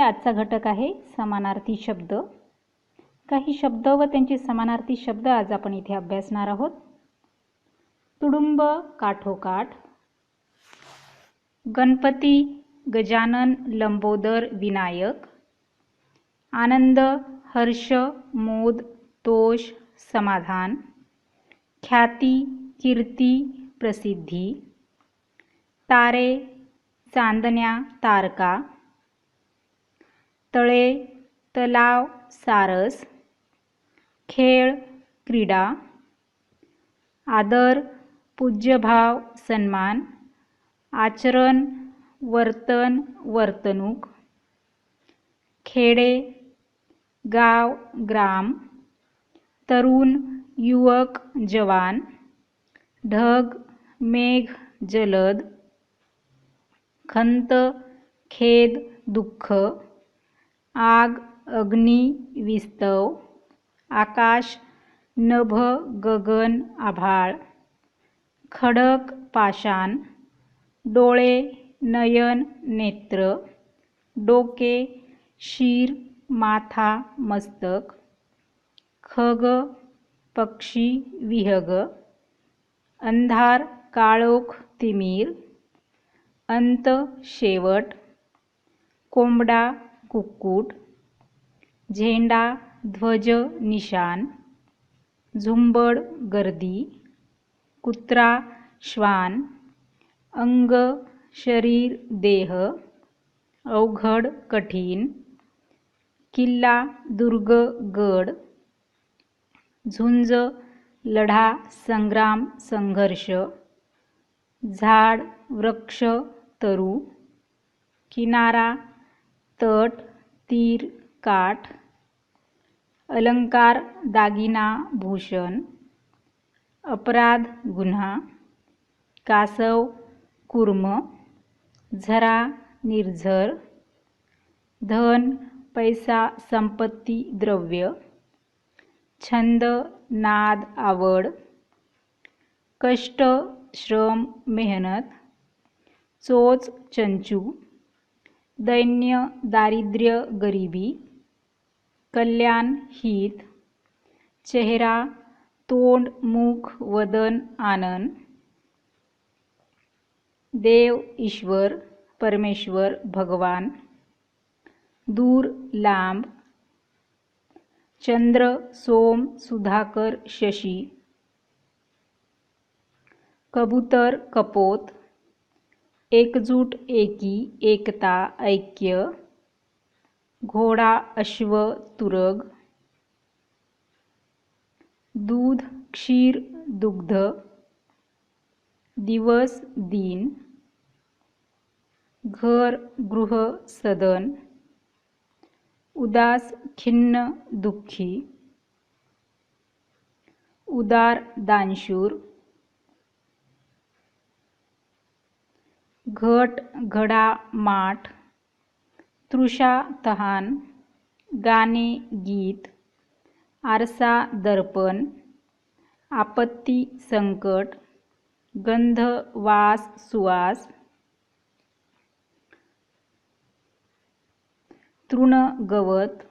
आजचा घटक आहे समानार्थी शब्द। काही शब्द व त्यांचे समानार्थी शब्द आज आपण इथे अभ्यासणार आहोत। तुडुंब काठोकाठ, गणपती गजानन लंबोदर विनायक, आनंद हर्ष मोद तोष समाधान, ख्याती कीर्ती प्रसिद्धी, तारे चांदण्या तारका, तळे तलाव सारस, खेळ क्रीडा, आदर पूज्यभाव सन्मान, आचरण वर्तन वर्तणूक, खेडे गाव ग्राम, तरुण युवक जवान, ढग मेघ जलद, खंत खेद दुःख, आग अग्नी विस्तव, आकाश नभ गगन आभाळ, खडक पाषाण, डोळे नयन नेत्र, डोके शिर माथा मस्तक, खग पक्षी विहग, अंधार काळोख तिमीर, अंत शेवट, कोंबडा कुक्कुट, झेंडा ध्वज निशान, झुंबड गर्दी, कुत्रा श्वान, अंग शरीर देह, अवघड कठीण, किल्ला दुर्ग गड, झुंज लढा संग्राम संघर्ष, झाड वृक्ष तरु, किनारा तट तीर काठ, अलंकार दागिना भूषण, अपराध गुन्हा, कासव कूर्म, झरा निर्झर, धन पैसा संपत्ती द्रव्य, छंद नाद आवड, कष्ट श्रम मेहनत, चोच चंचू, दैन्य दारिद्र्य गरिबी, कल्याण हित, चेहरा तोंड मुख वदन आनंद, देव ईश्वर परमेश्वर भगवान, दूर लांब, चंद्र सोम सुधाकर शशी, कबूतर कपोत, एकजूट एकी एकता ऐक्य, घोडा अश्व तुरग, दूध क्षीर दुग्ध, दिवस दिन, घर गृह सदन, उदास खिन्न दुःखी, उदार दानशूर, घट घडा माठ, तृषा तहान, गाणे गीत, आरसा दर्पण, आपत्ती संकट, गंध वास सुवास, तृण गवत,